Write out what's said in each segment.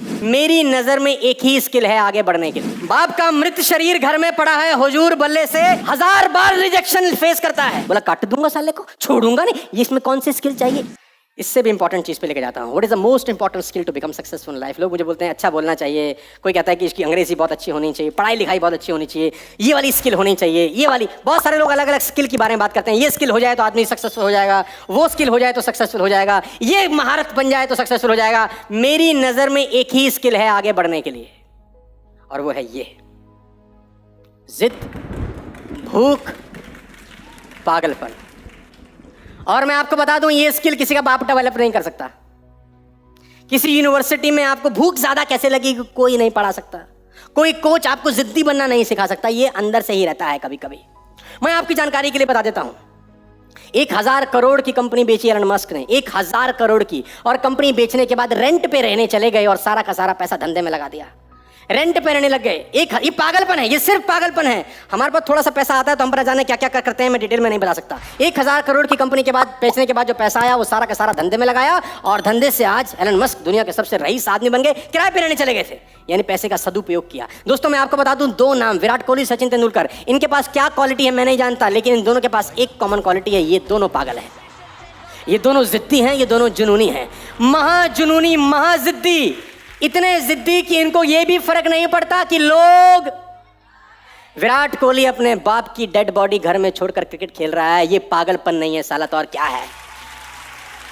मेरी नजर में एक ही स्किल है आगे बढ़ने के लिए। बाप का मृत शरीर घर में पड़ा है, हुजूर बल्ले से 1000 बार रिजेक्शन फेस करता है, बोला काट दूंगा साले को, छोड़ूंगा नहीं, ये इसमें कौन सी स्किल चाहिए। इससे भी इंपॉर्टेंट चीज पे लेके जाता हूँ, what is the most important skill to become successful in life. लोग मुझे बोलते हैं अच्छा बोलना चाहिए, कोई कहता है कि इसकी अंग्रेजी बहुत अच्छी होनी चाहिए, पढ़ाई लिखाई बहुत अच्छी होनी चाहिए, ये वाली स्किल होनी चाहिए, ये वाली। बहुत सारे लोग अलग अलग स्किल के बारे में बात करते हैं, ये स्किल हो जाए तो आदमी सक्सेसफुल हो जाएगा, वो स्किल हो जाए तो सक्सेसफुल हो जाएगा, ये महारत बन जाए तो सक्सेसफुल हो जाएगा। मेरी नजर में एक ही स्किल है आगे बढ़ने के लिए, और वो है ये जिद, भूख, पागलपन। और मैं आपको बता दूं, ये स्किल किसी का बाप डेवलप नहीं कर सकता। किसी यूनिवर्सिटी में आपको भूख ज्यादा कैसे लगी कोई नहीं पढ़ा सकता, कोई कोच आपको जिद्दी बनना नहीं सिखा सकता, ये अंदर से ही रहता है कभी कभी। मैं आपकी जानकारी के लिए बता देता हूं, 1000 करोड़ की कंपनी बेची एलन मस्क ने, 1000 करोड़ की, और कंपनी बेचने के बाद रेंट पे रहने चले गए और सारा का सारा पैसा धंधे में लगा दिया, रेंट पे रहने लग गए। ये पागलपन है, ये सिर्फ पागलपन है। हमारे पास थोड़ा सा पैसा आता है तो हम पर जाने क्या क्या करते हैं, मैं डिटेल में नहीं बता सकता। 1000 करोड़ की कंपनी के बाद बेचने के बाद जो पैसा आया वो सारा का सारा धंधे में लगाया, और धंधे से आज एलन मस्क दुनिया के सबसे रईस आदमी बन गए, किराए पे रहने चले गए थे, यानी पैसे का सदुपयोग किया। दोस्तों मैं आपको बता दूं, 2 नाम, विराट कोहली, सचिन तेंदुलकर, इनके पास क्या क्वालिटी है मैं नहीं जानता, लेकिन इन दोनों के पास एक कॉमन क्वालिटी है, ये दोनों पागल हैं, ये दोनों जिद्दी हैं, ये दोनों जुनूनी हैं, महाजुनूनी, महाजिद्दी, इतने जिद्दी कि इनको ये भी फर्क नहीं पड़ता कि लोग। विराट कोहली अपने बाप की डेड बॉडी घर में छोड़कर क्रिकेट खेल रहा है, ये पागलपन नहीं है साला, तो और क्या है।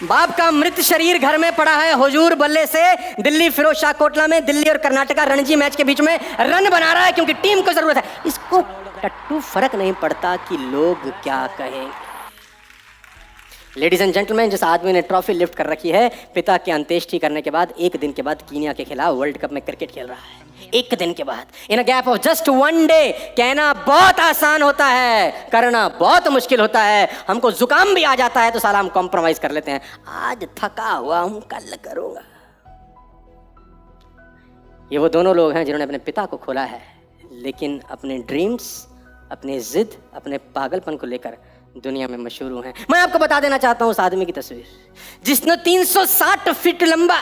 बाप का मृत शरीर घर में पड़ा है, हुजूर बल्ले से दिल्ली फिरोज शाह कोटला में दिल्ली और कर्नाटका रणजी मैच के बीच में रन बना रहा है क्योंकि टीम को जरूरत है। इसको टट्टू फर्क नहीं पड़ता कि लोग क्या कहेंगे। लेडीज एंड जेंटलमैन, जिस आदमी ने ट्रॉफी लिफ्ट कर रखी है, पिता की अंत्येष्टि करने के बाद 1 दिन के बाद कीनिया के खिलाफ वर्ल्ड कप में क्रिकेट खेल रहा है, 1 दिन के बाद, in a gap of just 1 day. कहना बहुत आसान होता है, करना बहुत मुश्किल होता है। हमको जुकाम भी आ जाता है तो साला हम कॉम्प्रोमाइज कर लेते हैं, आज थका हुआ हूं कल करूंगा। ये वो दोनों लोग हैं जिन्होंने अपने पिता को खोला है, लेकिन अपने ड्रीम्स, अपने जिद, अपने पागलपन को लेकर दुनिया में मशहूर हैं। मैं आपको बता देना चाहता हूं उस आदमी की तस्वीर, जिसने 360 फीट लंबा,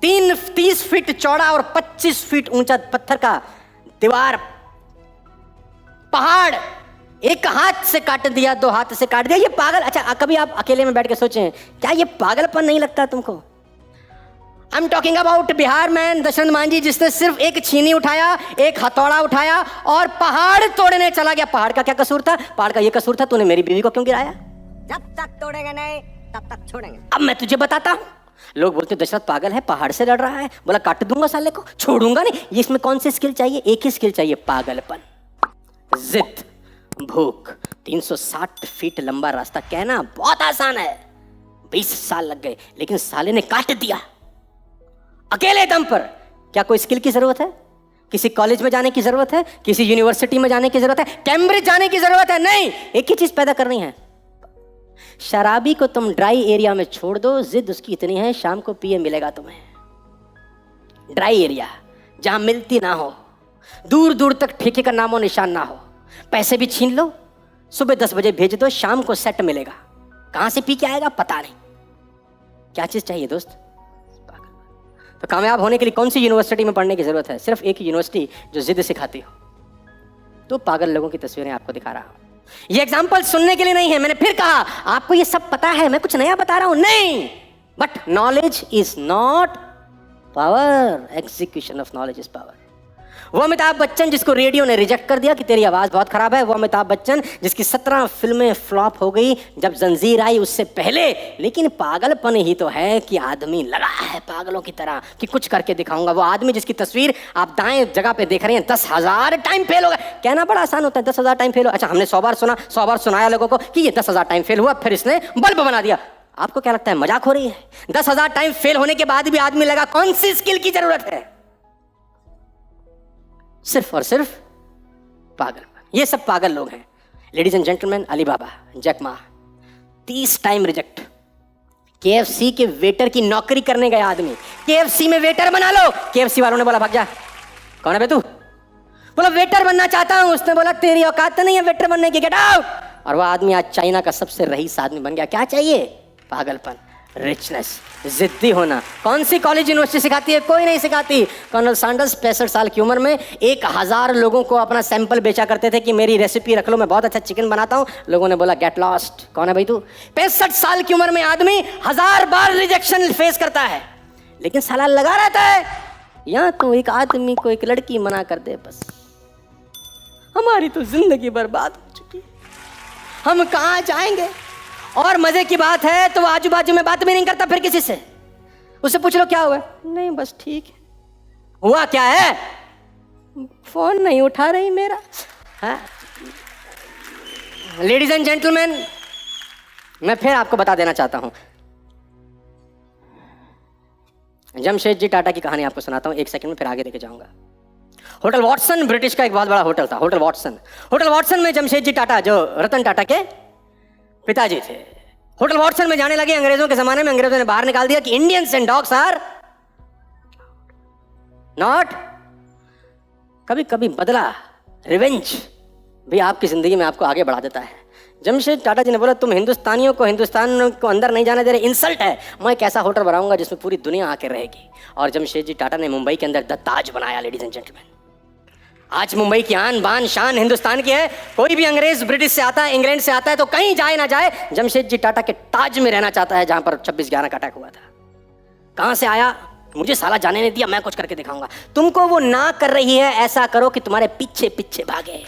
30 फीट चौड़ा और 25 फीट ऊंचा पत्थर का दीवार, पहाड़ एक हाथ से काट दिया, 2 हाथ से काट दिया। ये पागल। अच्छा कभी आप अकेले में बैठ के सोचें, क्या ये पागलपन नहीं लगता तुमको? I am talking about Bihar man Dashrath Manjhi, जिसने सिर्फ एक छीनी उठाया, एक हथौड़ा उठाया और पहाड़ तोड़ने चला गया। पहाड़ का क्या कसूर था? पहाड़ का ये कसूर था, तूने मेरी बीवी को क्यों गिराया? जब तक तोड़ेंगे नहीं तब तक छोड़ेंगे। अब मैं तुझे बताता हूं, लोग बोलते दशरथ पागल है, पहाड़ से लड़ रहा है, बोला काट दूंगा साले को, छोड़ूंगा नहीं। ये इसमें कौन सी स्किल चाहिए? एक ही स्किल चाहिए, पागलपन, जिद, भूख। 360 फीट लंबा रास्ता, कहना बहुत आसान है, 20 साल लग गए, लेकिन साले ने काट दिया अकेले दम पर। क्या कोई स्किल की जरूरत है? किसी कॉलेज में जाने की जरूरत है? किसी यूनिवर्सिटी में जाने की जरूरत है? कैम्ब्रिज जाने की जरूरत है? नहीं, एक ही चीज पैदा करनी है। शराबी को तुम ड्राई एरिया में छोड़ दो, जिद उसकी इतनी है, शाम को पिए मिलेगा तुम्हें। ड्राई एरिया जहां मिलती ना हो, दूर दूर तक ठेके का नामो निशान ना हो, पैसे भी छीन लो, सुबह 10 बजे भेज दो, शाम को सेट मिलेगा। कहां से पी के आएगा पता नहीं। क्या चीज चाहिए दोस्त? तो कामयाब होने के लिए कौन सी यूनिवर्सिटी में पढ़ने की जरूरत है? सिर्फ एक यूनिवर्सिटी जो जिद सिखाती हो। तो पागल लोगों की तस्वीरें आपको दिखा रहा हूं। ये एग्जाम्पल सुनने के लिए नहीं है, मैंने फिर कहा आपको ये सब पता है, मैं कुछ नया बता रहा हूं, नहीं। But knowledge is not power, execution of knowledge is power. वो अमिताभ बच्चन जिसको रेडियो ने रिजेक्ट कर दिया कि तेरी आवाज बहुत खराब है, वो अमिताभ बच्चन जिसकी 17 फिल्में फ्लॉप हो गई जब जंजीर आई उससे पहले, लेकिन पागलपन ही तो है कि आदमी लगा है पागलों की तरह कि कुछ करके दिखाऊंगा। वो आदमी जिसकी तस्वीर आप दाएं जगह पे देख रहे हैं, 10,000 टाइम फेल हो गया। कहना बड़ा आसान होता है, 10,000 टाइम फेल हो। अच्छा हमने 100 बार सुना, 100 बार सुनाया लोगों को कि ये 10,000 टाइम फेल हुआ, फिर इसने बल्ब बना दिया। आपको क्या लगता है मजाक हो रही है? 10,000 टाइम फेल होने के बाद भी आदमी लगा, कौन सी स्किल की जरूरत है? सिर्फ और सिर्फ पागल। ये सब पागल लोग हैं। Ladies and gentleman, Alibaba, Jack Ma, 30 time reject. KFC के वेटर की नौकरी करने गया आदमी, KFC में वेटर बना लो। KFC वालों ने बोला भाग जा। कौन है बे तू? बोला वेटर बनना चाहता हूं। उसने बोला तेरी औकात नहीं है वेटर बनने की, गेट आउट। और वह आदमी आज चाइना का सबसे रईस आदमी बन गया। क्या चाहिए? पागलपन। रिचनेस, जिद्दी होना। कौन सी कॉलेज यूनिवर्सिटी सिखाती है? कोई नहीं सिखाती। कर्नल सैंडर्स 65 साल की उम्र में 1000 लोगों को अपना सैंपल बेचा करते थे कि मेरी रेसिपी रख लो, मैं बहुत अच्छा चिकन बनाता हूँ। लोगों ने बोला गेट लॉस्ट, कौन है भाई तू? 65 साल की उम्र में आदमी 1000 बार रिजेक्शन फेस करता है, लेकिन साला लगा रहता है। यहाँ तो एक आदमी को एक लड़की मना कर दे, बस हमारी तो जिंदगी बर्बाद हो चुकी है, हम कहाँ जाएंगे। और मजे की बात है तो वो आजू बाजू में बात भी नहीं करता फिर किसी से। उससे पूछ लो क्या हुआ, नहीं बस ठीक है। हुआ क्या है? फोन नहीं उठा रही मेरा। लेडीज एंड जेंटलमैन, मैं फिर आपको बता देना चाहता हूं, जमशेदजी टाटा की कहानी आपको सुनाता हूं, एक सेकंड में फिर आगे लेके जाऊंगा। होटल वॉटसन ब्रिटिश का एक बहुत बड़ा होटल था, होटल वॉटसन। होटल वॉटसन में जमशेदजी टाटा जो रतन टाटा के पिताजी थे, होटल वॉटसन में जाने लगे। अंग्रेजों के जमाने में अंग्रेजों ने बाहर निकाल दिया कि Indians and dogs are not. कभी कभी बदला, रिवेंज भी आपकी जिंदगी में आपको आगे बढ़ा देता है। जमशेद टाटा जी ने बोला तुम हिंदुस्तानियों को हिंदुस्तान को अंदर नहीं जाने दे रहे, इंसल्ट है। मैं एक ऐसा होटल बनाऊंगा जिसमें पूरी दुनिया आके रहेगी। और जमशेद जी टाटा ने मुंबई के अंदर द ताज बनाया। लेडीज एंड जेंटलमैन, आज मुंबई की आन बान शान हिंदुस्तान की है। कोई भी अंग्रेज ब्रिटिश से आता है, इंग्लैंड से आता है, तो कहीं जाए ना जाए, जमशेद जी टाटा के ताज में रहना चाहता है, जहां पर 26/11 का अटैक हुआ था। कहां से आया? मुझे साला जाने नहीं दिया, मैं कुछ करके दिखाऊंगा। तुमको वो ना कर रही है, ऐसा करो कि तुम्हारे पीछे पीछे भागे।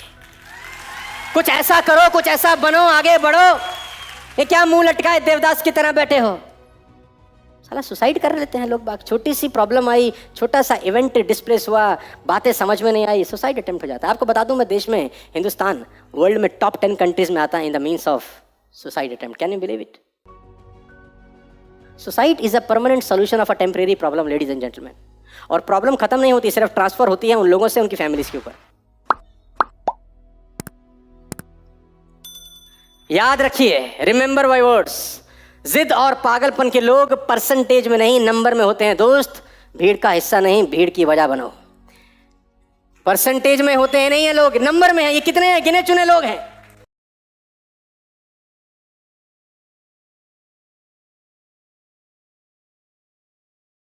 कुछ ऐसा करो, कुछ ऐसा बनो, आगे बढ़ो। ये क्या मुंह लटकाए देवदास की तरह बैठे हो? साला सुसाइड कर लेते हैं लोग बाग। छोटी सी प्रॉब्लम आई, छोटा सा इवेंट डिस्प्लेस हुआ, बातें समझ में नहीं आई, सुसाइड अटेम्प्ट हो जाता है। आपको बता दूं, मैं देश में, हिंदुस्तान वर्ल्ड में टॉप 10 कंट्रीज में आता है in the means of suicide attempt. Can you believe it? Suicide is a permanent solution of a temporary problem, ladies and gentleman. और प्रॉब्लम खत्म नहीं होती, सिर्फ ट्रांसफर होती है उन लोगों से उनकी फैमिलीज के ऊपर। याद रखिए, रिमेंबर माय वर्ड्स, जिद और पागलपन के लोग परसेंटेज में नहीं, नंबर में होते हैं दोस्त। भीड़ का हिस्सा नहीं, भीड़ की वजह बनो। परसेंटेज में होते हैं नहीं ये लोग, नंबर में है। ये कितने हैं? गिने चुने लोग हैं।